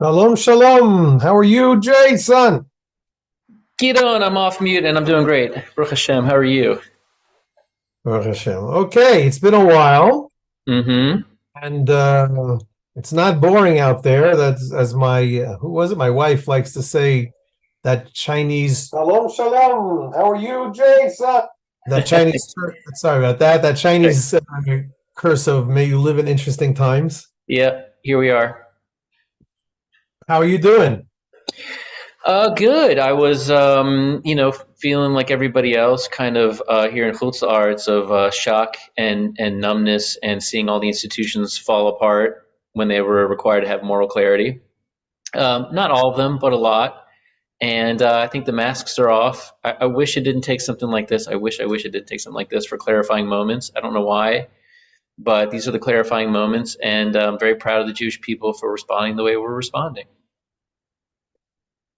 Shalom, shalom. How are you, Jason? Gidon, I'm off mute and I'm doing great. Baruch Hashem, how are you? Baruch Hashem. Okay, it's been a while, Mm-hmm. and it's not boring out there. That's as my who was it? My wife likes to say that Chinese. Shalom, shalom. How are you, Jason? That Chinese. Sorry about that. That Chinese curse of "May you live in interesting times." Yeah, here we are. How are you doing? Good. I was, feeling like everybody else, kind of here in Chutz Arts of shock and numbness and seeing all the institutions fall apart when they were required to have moral clarity. Not all of them, but a lot. And I think the masks are off. I wish it didn't take something like this. I wish it did take something like this for clarifying moments. I don't know why. But these are the clarifying moments, and I'm very proud of the Jewish people for responding the way we're responding.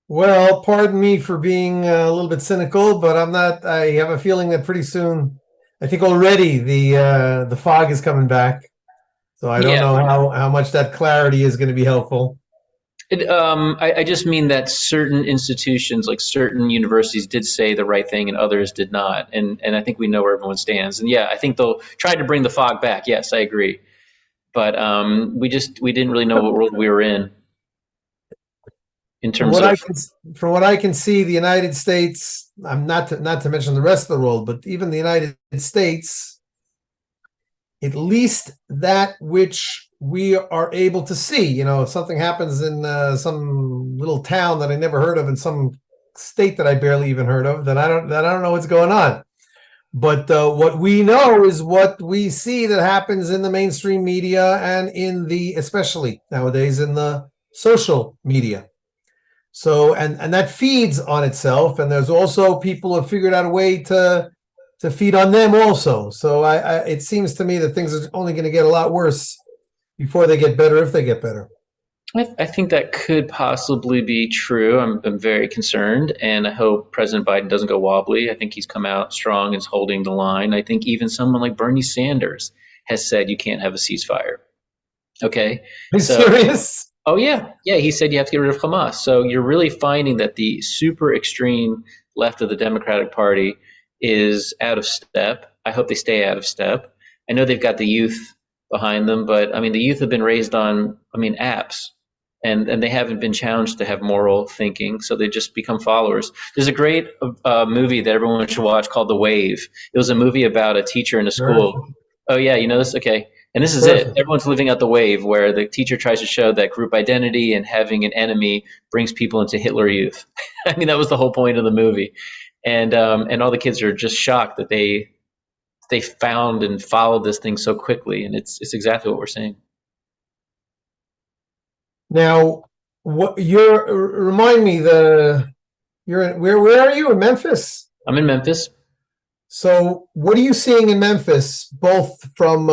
Well, pardon me for being a little bit cynical, but I'm not. I have a feeling that pretty soon, I think already the fog is coming back. So I don't Yeah, know how much that clarity is going to be helpful. I just mean that certain institutions, like certain universities, did say the right thing and others did not, and I think we know where everyone stands. And yeah, I think they'll try to bring the fog back. Yes, I agree, but we didn't really know what world we were in From terms what of. I can from what I can see, the United States. I'm not to mention the rest of the world, but even the United States, at least that which we are able to see. If something happens in some little town that I never heard of, in some state that I barely even heard of, then I don't know what's going on. But what we know is what we see that happens in the mainstream media and especially nowadays, in the social media. So, and that feeds on itself. And there's also people who have figured out a way to feed on them also. So it seems to me that things are only going to get a lot worse before they get better, if they get better. I think that could possibly be true. I'm very concerned, and I hope President Biden doesn't go wobbly. I think he's come out strong and is holding the line. I think even someone like Bernie Sanders has said you can't have a ceasefire. Okay, Are you so serious? oh yeah, he said you have to get rid of Hamas. So you're really finding that the super extreme left of the Democratic Party is out of step. I hope they stay out of step. I know they've got the youth behind them, but I mean the youth have been raised on apps, and they haven't been challenged to have moral thinking, so they just become followers. There's a great movie that everyone should watch called The Wave. It was a movie about a teacher in a school. Perfect. Oh yeah, you know this? Okay. And this is it. Perfect. Everyone's living out the wave where the teacher tries to show that group identity and having an enemy brings people into Hitler Youth. I mean, that was the whole point of the movie. And all the kids are just shocked that they found and followed this thing so quickly, and it's exactly what we're seeing. Now, what remind me you're where are you in Memphis? I'm in Memphis. So, what are you seeing in Memphis, both from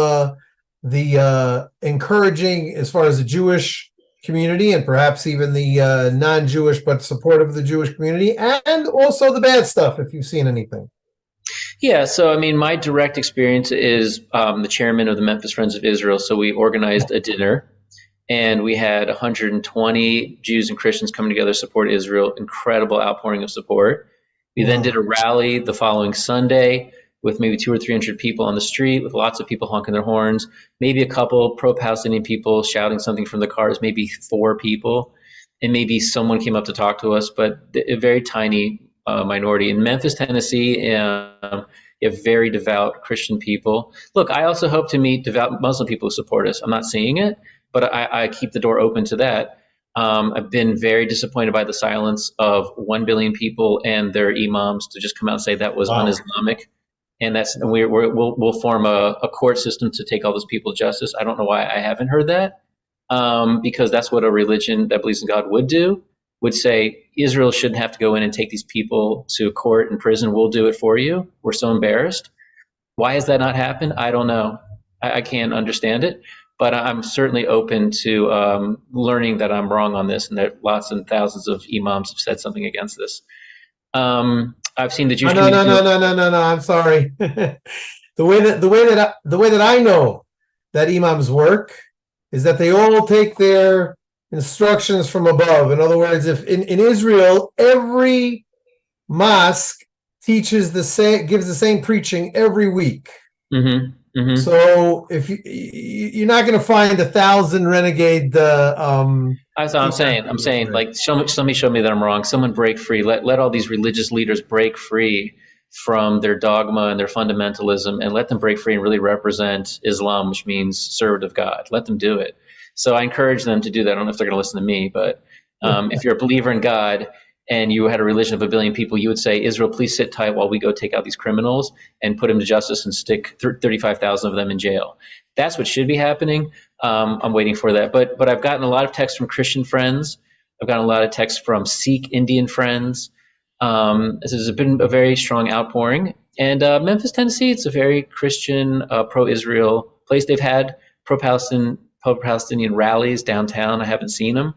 the encouraging as far as the Jewish community and perhaps even the non-Jewish but supportive of the Jewish community, and also the bad stuff, if you've seen anything? Yeah, so I mean, my direct experience is the chairman of the Memphis Friends of Israel. So we organized a dinner, and we had 120 Jews and Christians coming together to support Israel. Incredible outpouring of support. We then did Wow. a rally the following Sunday with maybe 200 or 300 people on the street, with lots of people honking their horns, maybe a couple pro-Palestinian people shouting something from the cars, maybe four people, and maybe someone came up to talk to us, but a very tiny minority. In Memphis, Tennessee, you have very devout Christian people. Look, I also hope to meet devout Muslim people who support us. I'm not seeing it, but I keep the door open to that. I've been very disappointed by the silence of 1 billion people and their imams to just come out and say that was Wow. un-Islamic. And we'll form a court system to take all those people to justice. I don't know why I haven't heard that, because that's what a religion that believes in God would do. Would say Israel shouldn't have to go in and take these people to court and prison. We'll do it for you. We're so embarrassed. Why has that not happened? I don't know. I can't understand it, but I'm certainly open to learning that I'm wrong on this, and that lots and thousands of imams have said something against this. I've seen the Oh, Jewish no, no, community no, do. no, no, no, no. I'm sorry. The way that I know that imams work is that they all take their instructions from above. In other words, if in Israel, every mosque teaches gives the same preaching every week. Mm-hmm. Mm-hmm. So if you're not going to find 1,000 renegade. That's what I'm saying, like, somebody show me that I'm wrong. Someone break free. Let all these religious leaders break free from their dogma and their fundamentalism, and let them break free and really represent Islam, which means servant of God. Let them do it. So I encourage them to do that. I don't know if they're going to listen to me, but if you're a believer in God and you had a religion of a billion people, you would say, Israel, please sit tight while we go take out these criminals and put them to justice and stick 35,000 of them in jail. That's what should be happening. I'm waiting for that. But I've gotten a lot of texts from Christian friends. I've gotten a lot of texts from Sikh Indian friends. This has been a very strong outpouring. And Memphis, Tennessee, it's a very Christian, pro-Israel place. They've had pro-Palestinian rallies downtown. I haven't seen them.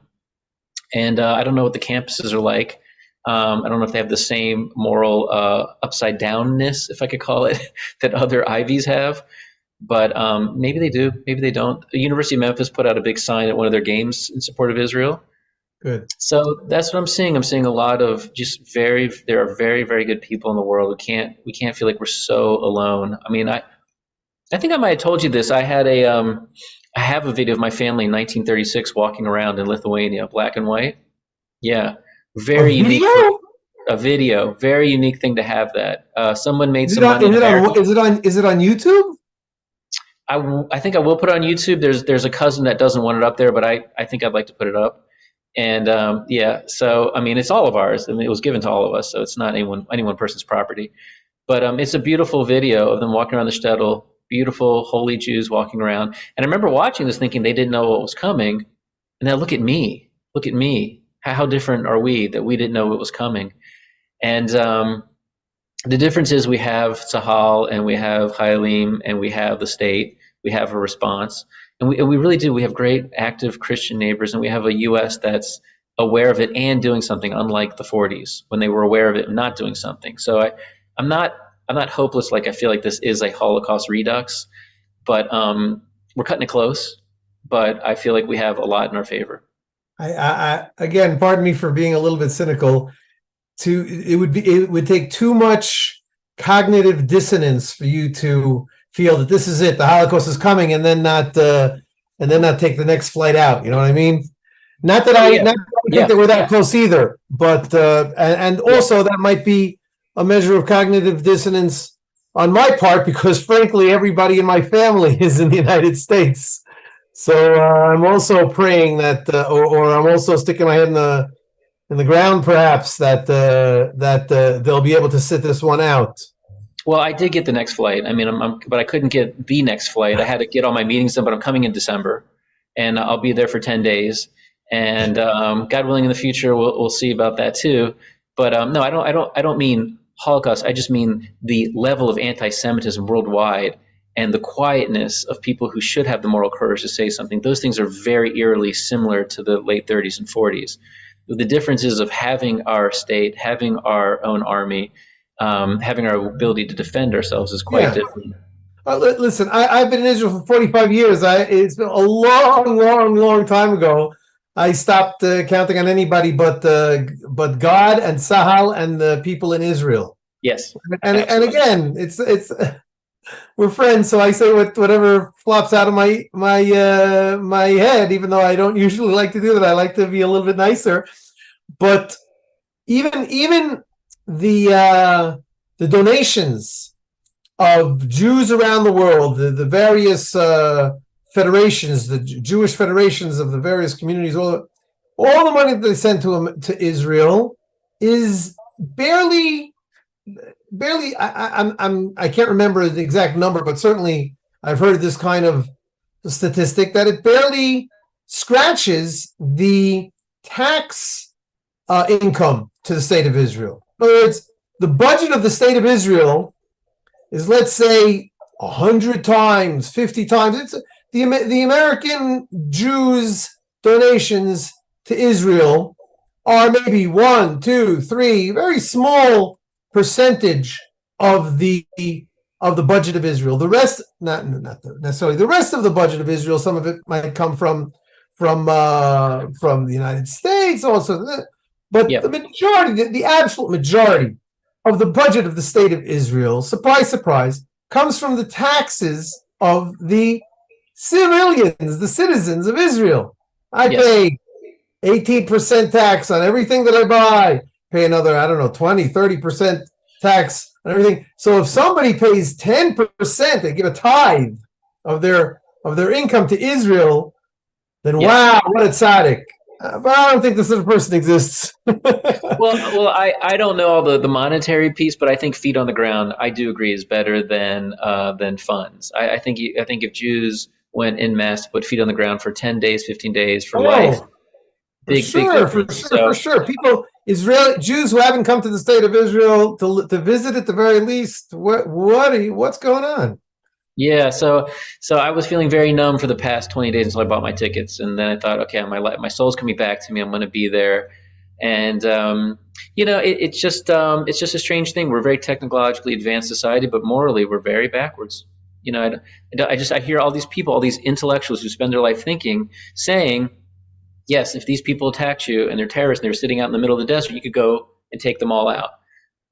And I don't know what the campuses are like. I don't know if they have the same moral upside downness, if I could call it, that other Ivies have. But maybe they do, maybe they don't. The University of Memphis put out a big sign at one of their games in support of Israel. Good. So that's what I'm seeing. I'm seeing a lot of there are very, very good people in the world. We can't feel like we're so alone. I mean, I think I might have told you this. I have a video of my family in 1936 walking around in Lithuania, black and white. Yeah, very unique. A video, very unique thing to have that. Someone made some money. Is it on YouTube? I think I will put it on YouTube. There's a cousin that doesn't want it up there, but I think I'd like to put it up. And yeah, so I mean, it's all of ours. I mean, it was given to all of us, so it's not any one person's property. But it's a beautiful video of them walking around the shtetl, beautiful holy Jews walking around. And I remember watching this, thinking they didn't know what was coming. And now look at me. How different are we that we didn't know what was coming? And the difference is we have Tzahal and we have Chayalim and we have the state. We have a response. And we really do. We have great active Christian neighbors, and we have a U.S. that's aware of it and doing something, unlike the 40s when they were aware of it and not doing something. So I'm not hopeless. Like, I feel like this is a Holocaust redux, but we're cutting it close. But I feel like we have a lot in our favor. I again, pardon me for being a little bit cynical. It would take too much cognitive dissonance for you to feel that this is it, the Holocaust is coming, and then not take the next flight out. You know what I mean? Not that I think that we're that close either, but and also that might be a measure of cognitive dissonance on my part, because frankly, everybody in my family is in the United States. So I'm also praying that, or I'm also sticking my head in the ground, perhaps that they'll be able to sit this one out. Well, I did get the next flight. I mean, but I couldn't get the next flight. I had to get all my meetings done, but I'm coming in December, and I'll be there for 10 days. And God willing, in the future, we'll see about that too. But no, I don't mean Holocaust. I just mean the level of anti-Semitism worldwide and the quietness of people who should have the moral courage to say something. Those things are very eerily similar to the late 30s and 40s. The differences of having our state, having our own army, having our ability to defend ourselves is quite different. Listen, I've been in Israel for 45 years. It's been a long time ago. I stopped counting on anybody but God and Sahal and the people in Israel. Yes, and again, it's we're friends, so I say whatever flops out of my head, even though I don't usually like to do that. I like to be a little bit nicer. But even the donations of Jews around the world, the various federations, the Jewish federations of the various communities, all the money that they send to Israel is barely. I can't remember the exact number, but certainly I've heard this kind of statistic that it barely scratches the tax income to the state of Israel. In other words, the budget of the state of Israel is, let's say, 100 times, 50 times. It's the American Jews' donations to Israel are maybe 1, 2, 3, very small percentage of the budget of Israel. The rest, not necessarily the rest of the budget of Israel. Some of it might come from from the United States, also. But the Yep. majority, the absolute majority of the budget of the state of Israel, surprise, surprise, comes from the taxes of the civilians, the citizens of Israel. I Yes. pay 18% tax on everything that I buy, pay another, I don't know, 20, 30% tax on everything. So if somebody pays 10%, they give a tithe of their income to Israel, then Yes. wow, what a tzaddik. But I don't think this sort of person exists. Well, I don't know all the monetary piece, but I think feet on the ground, I do agree, is better than funds. I think if Jews went in mass to put feet on the ground for 10 days, 15 days for life, Oh, for big sure, for difference. sure, for So sure. People, Israeli Jews who haven't come to the state of Israel to visit at the very least. What's going on? yeah, so I was feeling very numb for the past 20 days until I bought my tickets, and then I thought, okay, my soul's coming back to me. I'm going to be there, and it's just a strange thing. We're a very technologically advanced society, but morally we're very backwards. I hear all these people, all these intellectuals who spend their life thinking, saying, yes, if these people attacked you and they're terrorists and they're sitting out in the middle of the desert, you could go and take them all out.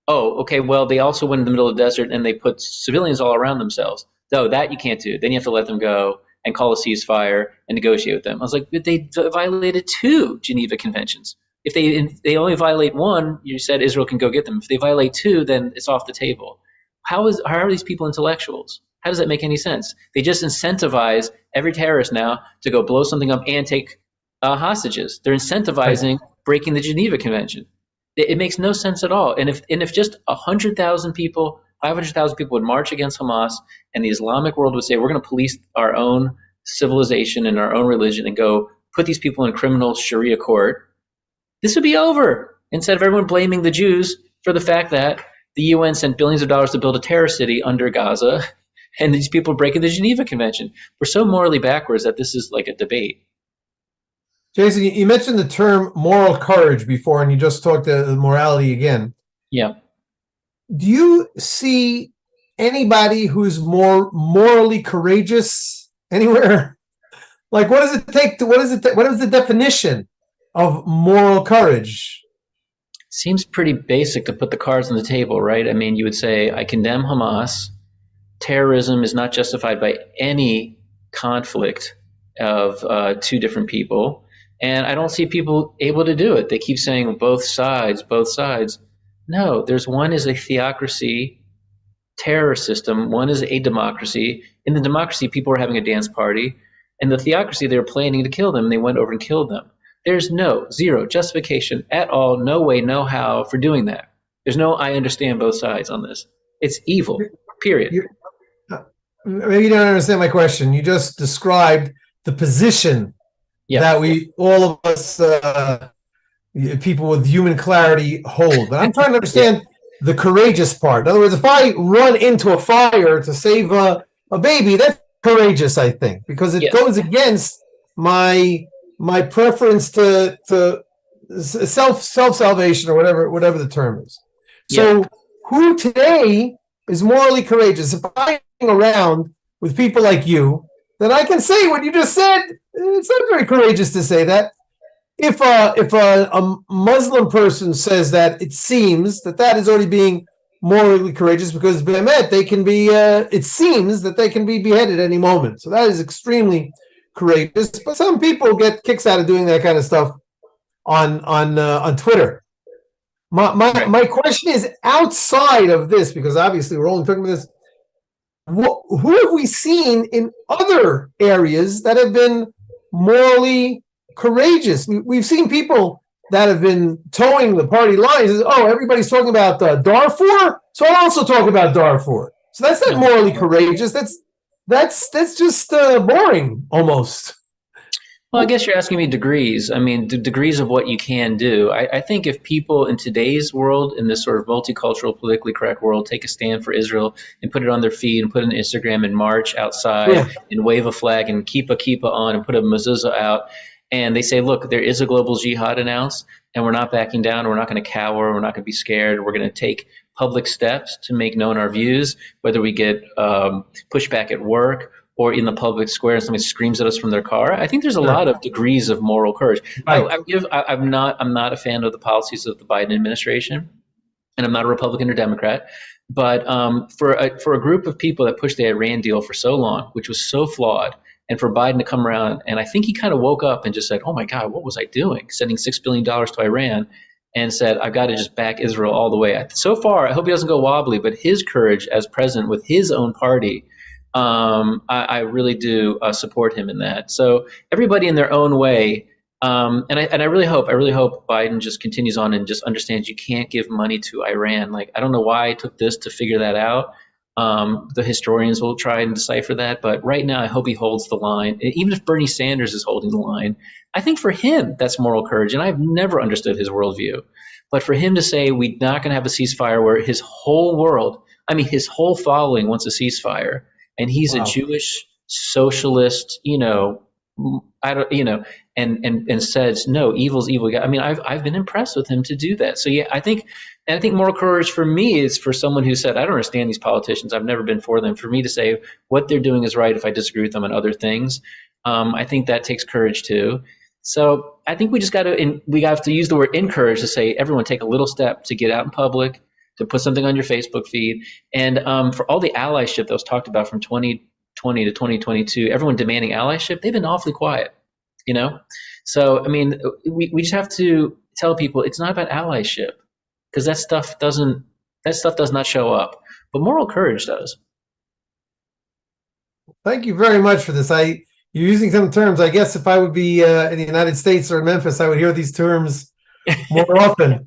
Oh, okay. Well, they also went in the middle of the desert and they put civilians all around themselves. No, that you can't do. Then you have to let them go and call a ceasefire and negotiate with them. I was like, but they violated two Geneva Conventions. If they only violate one, you said Israel can go get them. If they violate two, then it's off the table. How are these people intellectuals? How does that make any sense? They just incentivize every terrorist now to go blow something up and take hostages. They're Right. incentivizing breaking the Geneva Convention. It makes no sense at all. And if just 100,000 people, 500,000 people would march against Hamas, and the Islamic world would say we're going to police our own civilization and our own religion and go put these people in criminal Sharia court, this would be over. Instead of everyone blaming the Jews for the fact that the UN sent billions of dollars to build a terror city under Gaza, and these people are breaking the Geneva Convention. We're so morally backwards that this is like a debate. Jason, you mentioned the term moral courage before, and you just talked morality again. Yeah. Do you see anybody who's more morally courageous anywhere? Like, what does it take to? What is the definition of moral courage? Seems pretty basic to put the cards on the table, right? I mean, you would say, I condemn Hamas. Terrorism is not justified by any conflict of two different people. And I don't see people able to do it. They keep saying both sides, both sides. No, there's one is a theocracy terror system, one is a democracy. In the democracy, people were having a dance party. In the theocracy, they were planning to kill them, and they went over and killed them. There's no zero justification at all, no way, no how for doing that. There's no I understand both sides on this. It's evil, period. You, maybe you don't understand my question. You just described the position Yeah, that we, all of us, people with human clarity, hold. But I'm trying to yeah, understand the courageous part. In other words, if I run into a fire to save a baby, that's courageous, I think, because it yes, goes against my preference to self salvation, or whatever the term is. yeah. So, who today is morally courageous? If I'm around with people like you, then I can say what you just said. It's not very courageous to say that. If a Muslim person says that, it seems that is already being morally courageous, because behemet, they can be. It seems that they can be beheaded any moment. So that is extremely courageous. But some people get kicks out of doing that kind of stuff on Twitter. Right. My question is, outside of this, because obviously we're only talking about this. Who have we seen in other areas that have been morally courageous? We've seen people that have been towing the party lines. Oh, everybody's talking about Darfur, so I'll also talk about Darfur. So that's not Uh-huh. morally courageous. That's just boring almost. Well, I guess you're asking me degrees. I mean, degrees of what you can do. I think if people in today's world, in this sort of multicultural, politically correct world, take a stand for Israel and put it on their feed and put it on Instagram and march outside Yeah, and wave a flag and keep a kippah on and put a mezuzah out, and they say, look, there is a global jihad announced, and we're not backing down, we're not going to cower, we're not going to be scared, we're going to take public steps to make known our views, whether we get pushback at work or in the public square and somebody screams at us from their car. I think there's a Sure. lot of degrees of moral courage. Right. I'm not a fan of the policies of the Biden administration, and I'm not a Republican or Democrat. But for a group of people that pushed the Iran deal for so long, which was so flawed, and for Biden to come around, and I think he kind of woke up and just said, "Oh my God, what was I doing? Sending $6 billion to Iran," and said, "I've got to just back Israel all the way." So far, I hope he doesn't go wobbly, but his courage as president with his own party, I really do support him in that. So everybody in their own way. And I really hope Biden just continues on and just understands you can't give money to Iran. Like, I don't know why it took this to figure that out. The historians will try and decipher that, but right now I hope he holds the line. Even if Bernie Sanders is holding the line, I think for him that's moral courage, and I've never understood his worldview. But for him to say we're not going to have a ceasefire where his whole world, I mean his whole following wants a ceasefire, and he's a Wow. Jewish socialist, I don't, and says no, evil's evil. I mean, I've been impressed with him to do that. So yeah, I think moral courage for me is for someone who said I don't understand these politicians. I've never been for them. For me to say what they're doing is right if I disagree with them on other things, I think that takes courage too. So I think we have to use the word encourage to say everyone take a little step to get out in public, to put something on your Facebook feed, and for all the allyship that was talked about from 2020 to 2022, everyone demanding allyship, they've been awfully quiet, you know? So, I mean, we just have to tell people it's not about allyship, because that stuff does not show up, but moral courage does. Thank you very much for this. You're using some terms. I guess if I would be in the United States or in Memphis, I would hear these terms more often.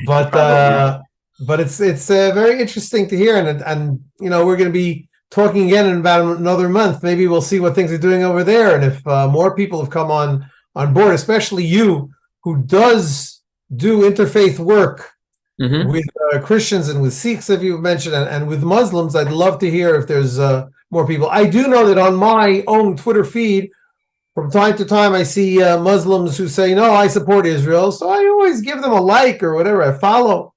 But it's very interesting to hear, and we're going to be talking again in about another month. Maybe we'll see what things are doing over there, and if more people have come on board, especially you, who does do interfaith work with Christians and with Sikhs, if you've mentioned, and with Muslims. I'd love to hear if there's more people. I do know that on my own Twitter feed, from time to time, I see Muslims who say, "No, I support Israel," so I always give them a like or whatever. I follow.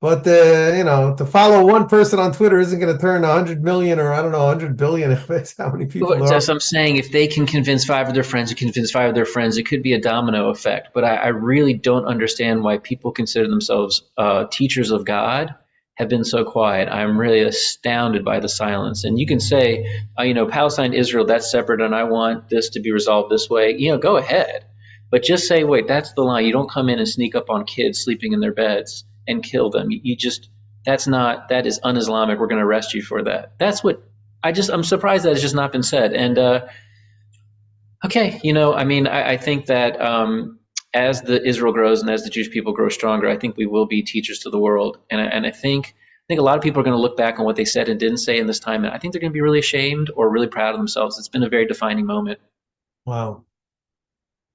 But to follow one person on Twitter isn't going to turn 100 million, or I don't know, 100 billion. If that's how many people there are. As I'm saying, if they can convince 5 of their friends to convince 5 of their friends, it could be a domino effect. But I really don't understand why people consider themselves teachers of God have been so quiet. I'm really astounded by the silence. And you can say, Palestine, Israel, that's separate, and I want this to be resolved this way. Go ahead. But just say, wait, that's the line. You don't come in and sneak up on kids sleeping in their beds and kill them. That is un-Islamic. We're going to arrest you for that. That's what I'm surprised that it's just not been said. And I think that as the Israel grows and as the Jewish people grow stronger, I think we will be teachers to the world. And I think a lot of people are going to look back on what they said and didn't say in this time, and I think they're going to be really ashamed or really proud of themselves. It's been a very defining moment. Wow.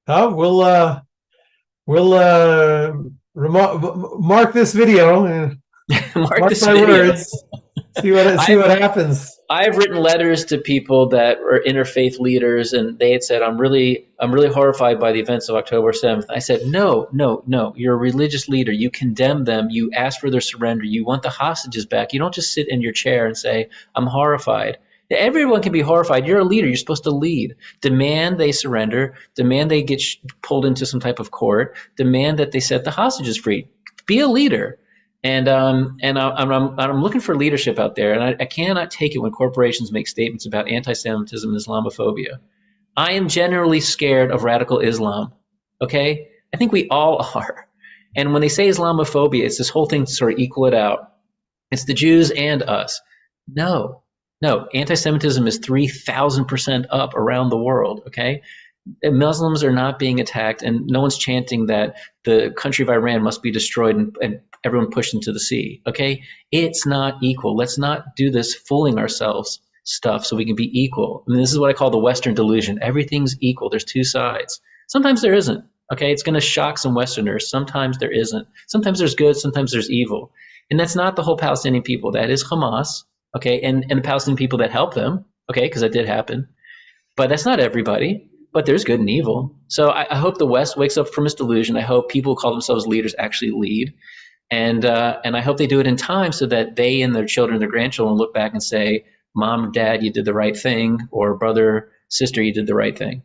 We'll mark this video and mark my words. See what happens. I've written letters to people that are interfaith leaders, and they had said, I'm really horrified by the events of October 7th. I said, no, you're a religious leader. You condemn them. You ask for their surrender. You want the hostages back. You don't just sit in your chair and say, I'm horrified. Everyone can be horrified. You're a leader. You're supposed to lead. Demand they surrender. Demand they get pulled into some type of court. Demand that they set the hostages free. Be a leader. And I'm looking for leadership out there, and I cannot take it when corporations make statements about anti-Semitism and Islamophobia. I am generally scared of radical Islam. Okay, I think we all are. And when they say Islamophobia, it's this whole thing to sort of equal it out. It's the Jews and us. No, anti-Semitism is 3,000% up around the world. Okay. Muslims are not being attacked, and no one's chanting that the country of Iran must be destroyed and everyone pushed into the sea. Okay, it's not equal. Let's not do this fooling ourselves stuff so we can be equal. I mean, this is what I call the Western delusion. Everything's equal. There's two sides. Sometimes there isn't. Okay, it's going to shock some Westerners. Sometimes there isn't. Sometimes there's good. Sometimes there's evil, and that's not the whole Palestinian people. That is Hamas. Okay, and the Palestinian people that help them. Okay, because that did happen, but that's not everybody. But there's good and evil. So I hope the West wakes up from its delusion. I hope people who call themselves leaders actually lead. And I hope they do it in time so that they and their children, their grandchildren look back and say, mom, dad, you did the right thing, or brother, sister, you did the right thing.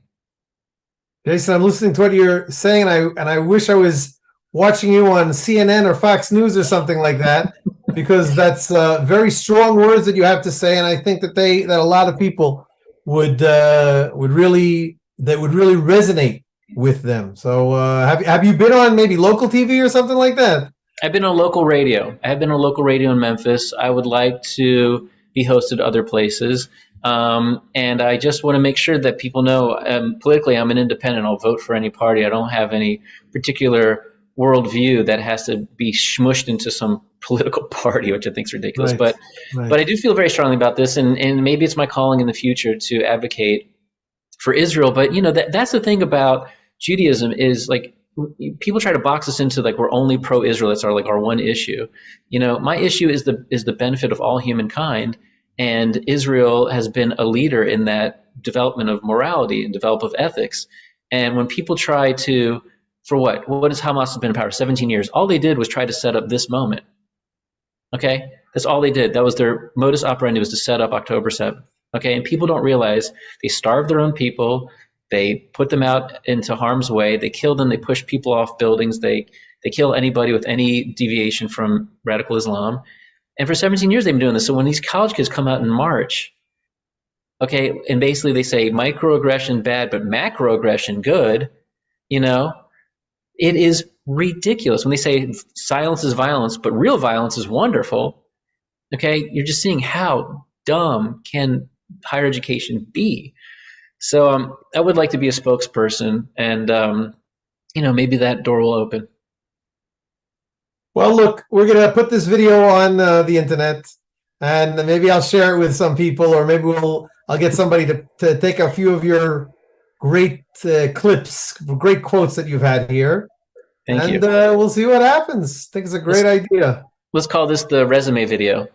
Jason, I'm listening to what you're saying, and I wish I was watching you on CNN or Fox News or something like that, because that's very strong words that you have to say, and I think that a lot of people would really resonate with them. So have you been on maybe local TV or something like that? I've been on local radio. I've been on local radio in Memphis. I would like to be hosted other places. And I just want to make sure that people know politically I'm an independent. I'll vote for any party. I don't have any particular worldview that has to be smushed into some political party, which I think is ridiculous. Right, But I do feel very strongly about this, and maybe it's my calling in the future to advocate for Israel. But that's the thing about Judaism is like people try to box us into like we're only pro-Israel. That's our one issue. My issue is the benefit of all humankind, and Israel has been a leader in that development of morality and development of ethics. And when people try to, for what has Hamas been in power? 17 years. All they did was try to set up this moment. Okay, that's all they did. That was their modus operandi, was to set up October 7th. Okay, and people don't realize they starved their own people. They put them out into harm's way. They kill them. They push people off buildings. They kill anybody with any deviation from radical Islam. And for 17 years, they've been doing this. So when these college kids come out in March, okay, and basically they say microaggression bad, but macroaggression good, it is ridiculous. When they say silence is violence, but real violence is wonderful, okay, you're just seeing how dumb can higher education be. So I would like to be a spokesperson, and maybe that door will open. Well, look, we're gonna put this video on the internet, and maybe I'll share it with some people, or maybe I'll get somebody to take a few of your great clips, great quotes that you've had here. Thank you. And we'll see what happens. I think it's a great idea. Let's call this the resume video.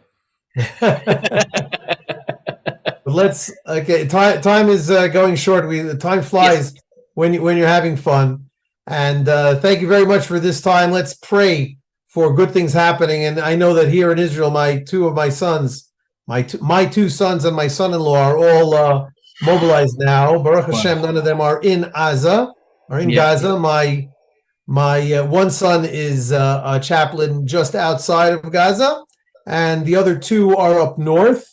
Okay. Time is going short. Time flies when you're having fun. And thank you very much for this time. Let's pray for good things happening. And I know that here in Israel, my two sons and my son-in-law are all mobilized now. Baruch Hashem, none of them are in Gaza. My one son is a chaplain just outside of Gaza, and the other two are up north.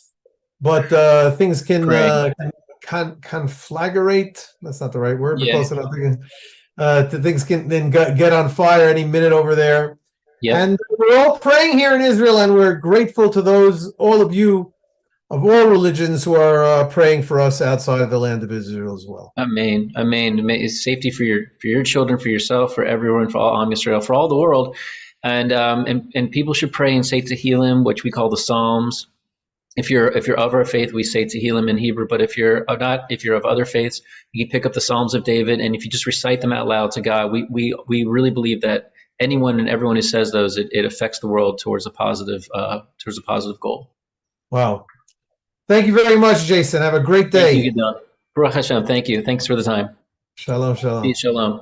But things can conflagrate. That's not the right word, but close enough. Things can then get on fire any minute over there. Yep. And we're all praying here in Israel, and we're grateful to all of you of all religions who are praying for us outside of the land of Israel as well. Amen. Amen. It's safety for your children, for yourself, for everyone, for all Am Yisrael, for all the world. And people should pray and say Tehillim, which we call the Psalms. If you're of our faith, we say Tehillim in Hebrew. But if you're of other faiths, you can pick up the Psalms of David, and if you just recite them out loud to God, we really believe that anyone and everyone who says those, it affects the world towards a positive goal. Wow. Thank you very much, Jason. Have a great day. Thank you, Gidon. Baruch Hashem. Thank you. Thanks for the time. Shalom, shalom. Shalom.